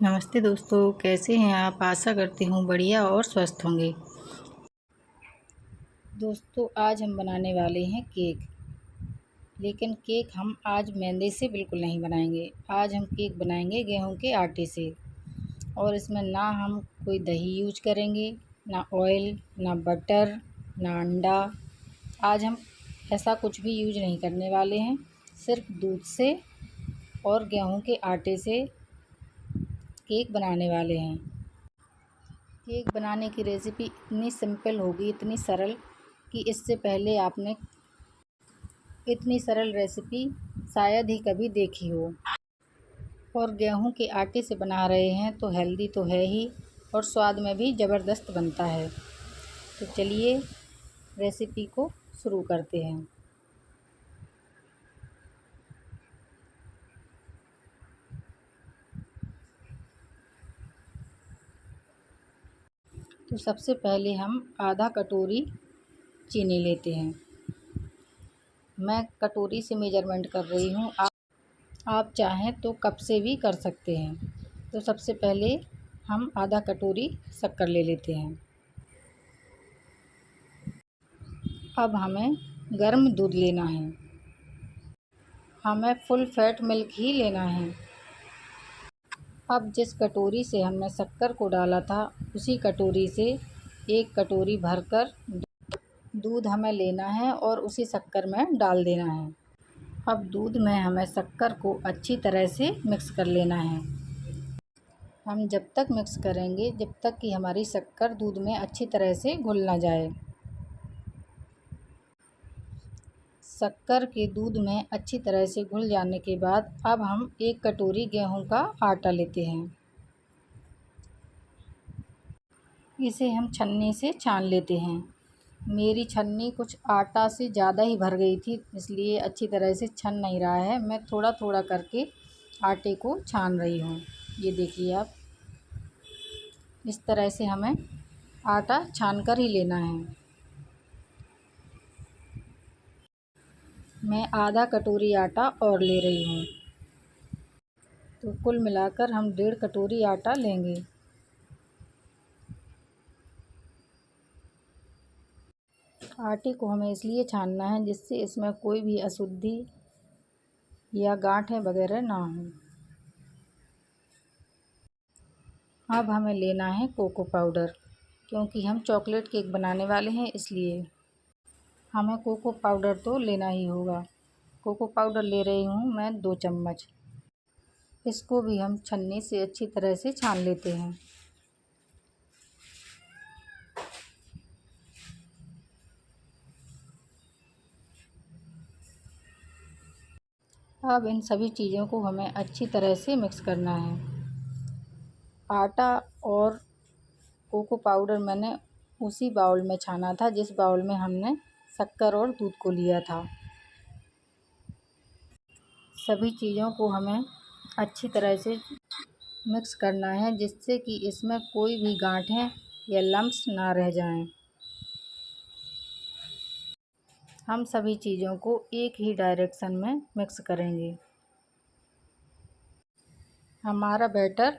नमस्ते दोस्तों, कैसे हैं आप। आशा करती हूँ बढ़िया और स्वस्थ होंगे। दोस्तों, आज हम बनाने वाले हैं केक। लेकिन केक हम आज मैदे से बिल्कुल नहीं बनाएंगे। आज हम केक बनाएंगे गेहूं के आटे से। और इसमें ना हम कोई दही यूज करेंगे, ना ऑयल, ना बटर, ना अंडा। आज हम ऐसा कुछ भी यूज नहीं करने वाले हैं। सिर्फ दूध से और गेहूं के आटे से केक बनाने वाले हैं। केक बनाने की रेसिपी इतनी सिंपल होगी, इतनी सरल, कि इससे पहले आपने इतनी सरल रेसिपी शायद ही कभी देखी हो। और गेहूं के आटे से बना रहे हैं तो हेल्दी तो है ही, और स्वाद में भी ज़बरदस्त बनता है। तो चलिए रेसिपी को शुरू करते हैं। तो सबसे पहले हम आधा कटोरी चीनी लेते हैं। मैं कटोरी से मेजरमेंट कर रही हूँ, आप चाहें तो कप से भी कर सकते हैं। तो सबसे पहले हम आधा कटोरी शक्कर ले लेते हैं। अब हमें गर्म दूध लेना है। हमें फुल फैट मिल्क ही लेना है। अब जिस कटोरी से हमने शक्कर को डाला था, उसी कटोरी से 1 कटोरी भरकर दूध हमें लेना है और उसी शक्कर में डाल देना है। अब दूध में हमें शक्कर को अच्छी तरह से मिक्स कर लेना है। हम जब तक मिक्स करेंगे जब तक कि हमारी शक्कर दूध में अच्छी तरह से घुल ना जाए। शक्कर के दूध में अच्छी तरह से घुल जाने के बाद अब हम 1 कटोरी गेहूं का आटा लेते हैं। इसे हम छन्नी से छान लेते हैं। मेरी छन्नी कुछ आटा से ज़्यादा ही भर गई थी, इसलिए अच्छी तरह से छन नहीं रहा है। मैं थोड़ा थोड़ा करके आटे को छान रही हूँ। ये देखिए आप, इस तरह से हमें आटा छान कर ही लेना है। मैं आधा कटोरी आटा और ले रही हूँ। तो कुल मिलाकर हम 1.5 कटोरी आटा लेंगे। आटे को हमें इसलिए छानना है जिससे इसमें कोई भी अशुद्धि या गांठें वगैरह ना हो। अब हमें लेना है कोको पाउडर, क्योंकि हम चॉकलेट केक बनाने वाले हैं, इसलिए हमें कोको पाउडर तो लेना ही होगा। कोको पाउडर ले रही हूँ मैं 2 चम्मच। इसको भी हम छन्नी से अच्छी तरह से छान लेते हैं। अब इन सभी चीज़ों को हमें अच्छी तरह से मिक्स करना है। आटा और कोको पाउडर मैंने उसी बाउल में छाना था जिस बाउल में हमने शक्कर और दूध को लिया था। सभी चीज़ों को हमें अच्छी तरह से मिक्स करना है जिससे कि इसमें कोई भी गांठें या लम्प्स ना रह जाएं। हम सभी चीज़ों को एक ही डायरेक्शन में मिक्स करेंगे। हमारा बैटर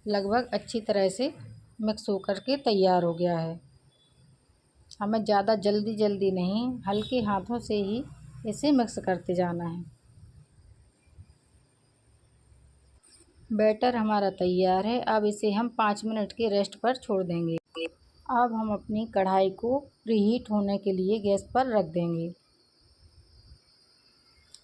लगभग अच्छी तरह से मिक्स होकर के तैयार हो गया है। हमें ज़्यादा जल्दी नहीं, हल्के हाथों से ही इसे मिक्स करते जाना है। बैटर हमारा तैयार है। अब इसे हम 5 मिनट के रेस्ट पर छोड़ देंगे। अब हम अपनी कढ़ाई को प्रीहीट होने के लिए गैस पर रख देंगे।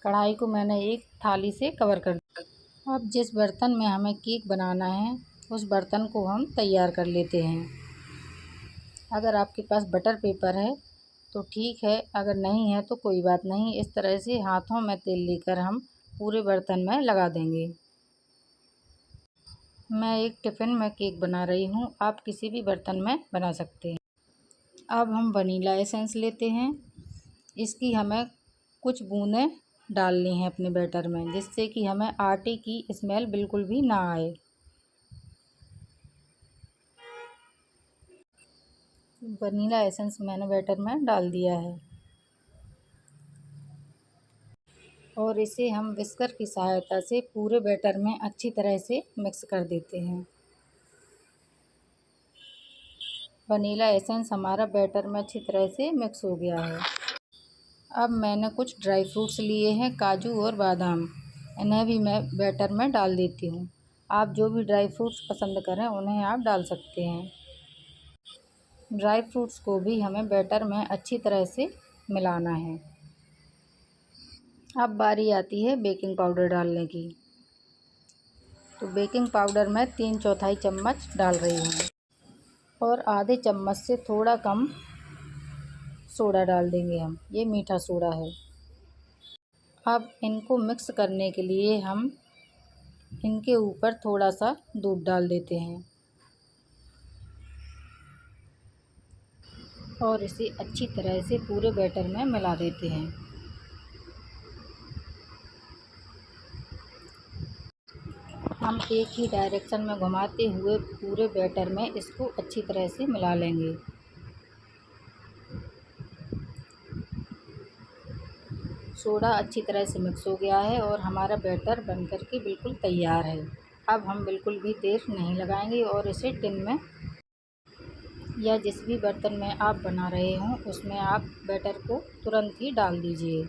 कढ़ाई को मैंने एक थाली से कवर कर दिया। अब जिस बर्तन में हमें केक बनाना है उस बर्तन को हम तैयार कर लेते हैं। अगर आपके पास बटर पेपर है तो ठीक है, अगर नहीं है तो कोई बात नहीं। इस तरह से हाथों में तेल लेकर हम पूरे बर्तन में लगा देंगे। मैं एक टिफ़िन में केक बना रही हूँ, आप किसी भी बर्तन में बना सकते हैं। अब हम वनीला एसेंस लेते हैं। इसकी हमें कुछ बूंदें डालनी है अपने बैटर में, जिससे कि हमें आटे की स्मेल बिल्कुल भी ना आए। वनीला एसेंस मैंने बैटर में डाल दिया है। और इसे हम विस्कर की सहायता से पूरे बैटर में अच्छी तरह से मिक्स कर देते हैं। वनीला एसेंस हमारा बैटर में अच्छी तरह से मिक्स हो गया है। अब मैंने कुछ ड्राई फ्रूट्स लिए हैं, काजू और बादाम, इन्हें भी मैं बैटर में डाल देती हूँ। आप जो भी ड्राई फ्रूट्स पसंद करें उन्हें आप डाल सकते हैं। ड्राई फ्रूट्स को भी हमें बैटर में अच्छी तरह से मिलाना है। अब बारी आती है बेकिंग पाउडर डालने की। तो बेकिंग पाउडर मैं 3/4 चम्मच डाल रही हूँ और आधे चम्मच से थोड़ा कम सोडा डाल देंगे हम, ये मीठा सोडा है। अब इनको मिक्स करने के लिए हम इनके ऊपर थोड़ा सा दूध डाल देते हैं और इसे अच्छी तरह से पूरे बैटर में मिला देते हैं। हम एक ही डायरेक्शन में घुमाते हुए पूरे बैटर में इसको अच्छी तरह से मिला लेंगे। सोडा अच्छी तरह से मिक्स हो गया है और हमारा बैटर बनकर के बिल्कुल तैयार है। अब हम बिल्कुल भी देर नहीं लगाएंगे और इसे टिन में या जिस भी बर्तन में आप बना रहे हों उसमें आप बैटर को तुरंत ही डाल दीजिए।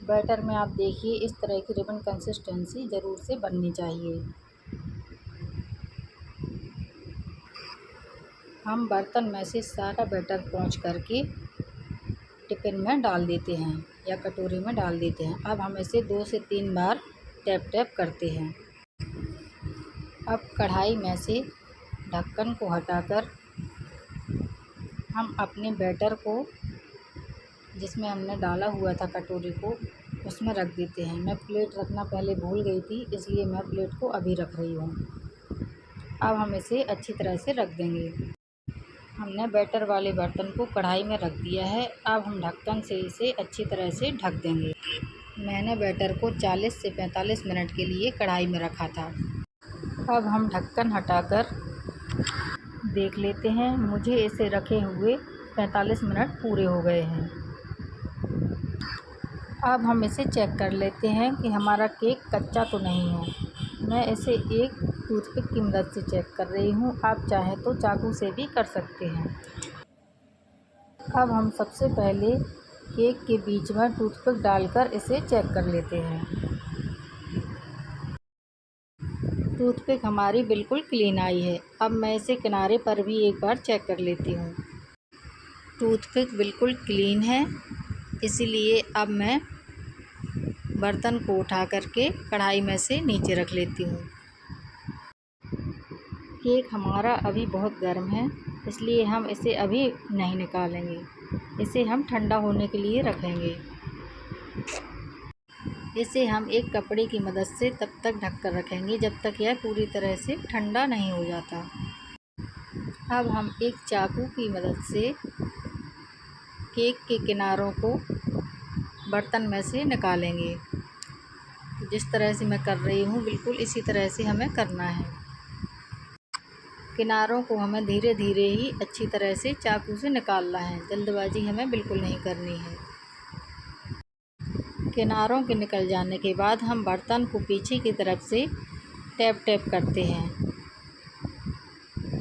बैटर में आप देखिए इस तरह की रिबन कंसिस्टेंसी ज़रूर से बननी चाहिए। हम बर्तन में से सारा बैटर पोंछ करके टिफ़िन में डाल देते हैं या कटोरी में डाल देते हैं। अब हम इसे 2 से 3 बार टैप करते हैं। अब कढ़ाई में से ढक्कन को हटाकर हम अपने बैटर को जिसमें हमने डाला हुआ था कटोरी को उसमें रख देते हैं। मैं प्लेट रखना पहले भूल गई थी, इसलिए मैं प्लेट को अभी रख रही हूँ। अब हम इसे अच्छी तरह से रख देंगे। हमने बैटर वाले बर्तन को कढ़ाई में रख दिया है। अब हम ढक्कन से इसे अच्छी तरह से ढक देंगे। मैंने बैटर को 40 से 45 मिनट के लिए कढ़ाई में रखा था। अब हम ढक्कन हटाकर देख लेते हैं। मुझे इसे रखे हुए 45 मिनट पूरे हो गए हैं। अब हम इसे चेक कर लेते हैं कि हमारा केक कच्चा तो नहीं है। मैं इसे एक टूथपिक की मदद से चेक कर रही हूँ, आप चाहें तो चाकू से भी कर सकते हैं। अब हम सबसे पहले केक के बीच में टूथपिक डालकर इसे चेक कर लेते हैं। टूथपिक हमारी बिल्कुल क्लीन आई है। अब मैं इसे किनारे पर भी एक बार चेक कर लेती हूँ। टूथपिक बिल्कुल क्लीन है, इसीलिए अब मैं बर्तन को उठा करके कढ़ाई में से नीचे रख लेती हूँ। केक हमारा अभी बहुत गर्म है, इसलिए हम इसे अभी नहीं निकालेंगे। इसे हम ठंडा होने के लिए रखेंगे। इसे हम एक कपड़े की मदद से तब तक ढक कर रखेंगे जब तक यह पूरी तरह से ठंडा नहीं हो जाता। अब हम एक चाकू की मदद से केक के किनारों को बर्तन में से निकालेंगे। जिस तरह से मैं कर रही हूँ बिल्कुल इसी तरह से हमें करना है। किनारों को हमें धीरे धीरे ही अच्छी तरह से चाकू से निकालना है, जल्दबाजी हमें बिल्कुल नहीं करनी है। किनारों के निकल जाने के बाद हम बर्तन को पीछे की तरफ से टैप करते हैं,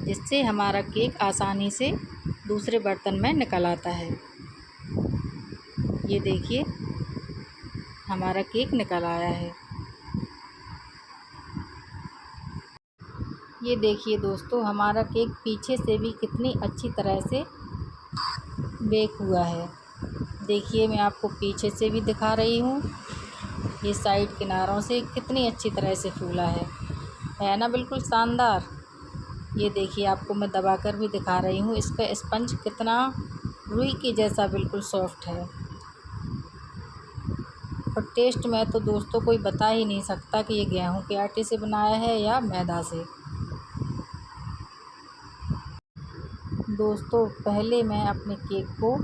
जिससे हमारा केक आसानी से दूसरे बर्तन में निकल आता है। ये देखिए हमारा केक निकल आया है। ये देखिए दोस्तों हमारा केक पीछे से भी कितनी अच्छी तरह से बेक हुआ है। देखिए मैं आपको पीछे से भी दिखा रही हूँ, ये साइड किनारों से कितनी अच्छी तरह से फूला है ना, बिल्कुल शानदार। ये देखिए आपको मैं दबाकर भी दिखा रही हूँ, इसका स्पंज कितना रुई के जैसा बिल्कुल सॉफ्ट है। और टेस्ट में तो दोस्तों कोई बता ही नहीं सकता कि ये गेहूं के आटे से बनाया है या मैदा से। दोस्तों पहले मैं अपने केक को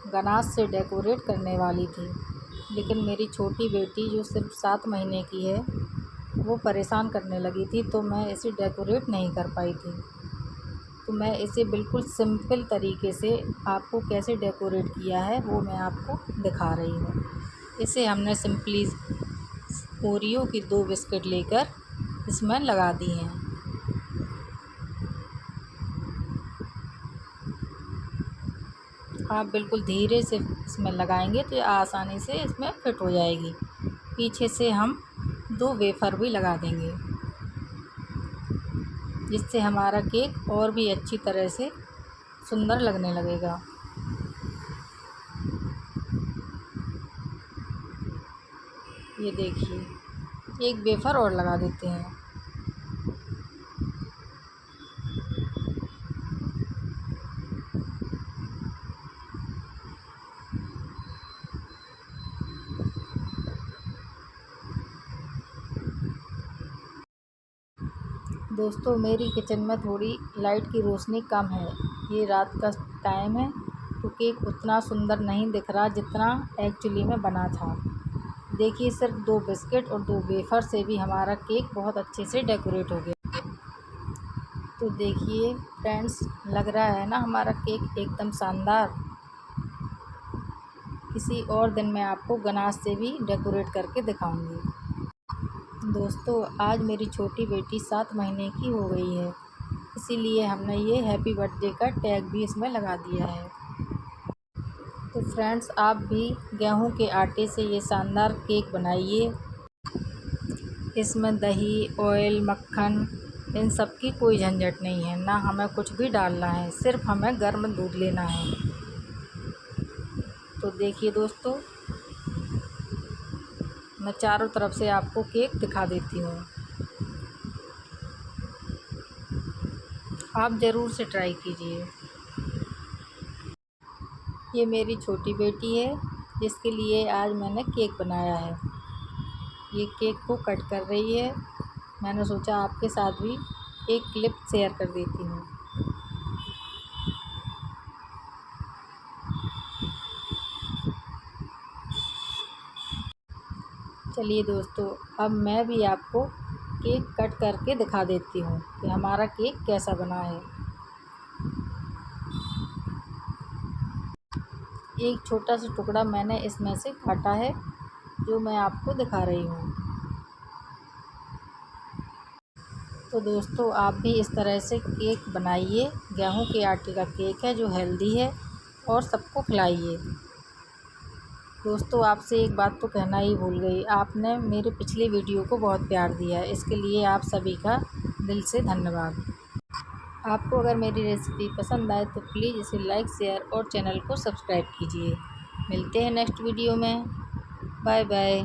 गनाश से डेकोरेट करने वाली थी, लेकिन मेरी छोटी बेटी जो सिर्फ 7 महीने की है वो परेशान करने लगी थी, तो मैं इसे डेकोरेट नहीं कर पाई थी। तो मैं इसे बिल्कुल सिंपल तरीके से आपको कैसे डेकोरेट किया है वो मैं आपको दिखा रही हूँ। इसे हमने सिंपली ओरियो की 2 बिस्किट लेकर इसमें लगा दी हैं। आप बिल्कुल धीरे से इसमें लगाएंगे तो ये आसानी से इसमें फिट हो जाएगी। पीछे से हम 2 वेफ़र भी लगा देंगे, जिससे हमारा केक और भी अच्छी तरह से सुंदर लगने लगेगा। ये देखिए, एक वेफ़र और लगा देते हैं। दोस्तों, मेरी किचन में थोड़ी लाइट की रोशनी कम है। ये रात का टाइम है तो केक उतना सुंदर नहीं दिख रहा जितना एक्चुअली में बना था। देखिए, सिर्फ 2 बिस्किट और 2 वेफ़र से भी हमारा केक बहुत अच्छे से डेकोरेट हो गया। तो देखिए फ्रेंड्स, लग रहा है ना हमारा केक एकदम शानदार। किसी और दिन मैं आपको गनाश से भी डेकोरेट करके दिखाऊंगी। दोस्तों, आज मेरी छोटी बेटी 7 महीने की हो गई है, इसीलिए हमने ये हैप्पी बर्थडे का टैग भी इसमें लगा दिया है। तो फ्रेंड्स, आप भी गेहूं के आटे से ये शानदार केक बनाइए। इसमें दही, ऑयल, मक्खन इन सब की कोई झंझट नहीं है, ना हमें कुछ भी डालना है, सिर्फ हमें गर्म दूध लेना है। तो देखिए दोस्तों, मैं चारों तरफ से आपको केक दिखा देती हूँ। आप ज़रूर से ट्राई कीजिए। ये मेरी छोटी बेटी है, जिसके लिए आज मैंने केक बनाया है। ये केक को कट कर रही है। मैंने सोचा आपके साथ भी एक क्लिप शेयर कर देती हूँ। चलिए दोस्तों, अब मैं भी आपको केक कट करके दिखा देती हूँ कि हमारा केक कैसा बना है। एक छोटा सा टुकड़ा मैंने इसमें से काटा है, जो मैं आपको दिखा रही हूँ। तो दोस्तों, आप भी इस तरह से केक बनाइए। गेहूं के आटे का केक है जो हेल्दी है, और सबको खिलाइए। दोस्तों, आपसे एक बात तो कहना ही भूल गई, आपने मेरे पिछले वीडियो को बहुत प्यार दिया है, इसके लिए आप सभी का दिल से धन्यवाद। आपको अगर मेरी रेसिपी पसंद आए तो प्लीज़ इसे लाइक, शेयर और चैनल को सब्सक्राइब कीजिए। मिलते हैं नेक्स्ट वीडियो में। Bye bye.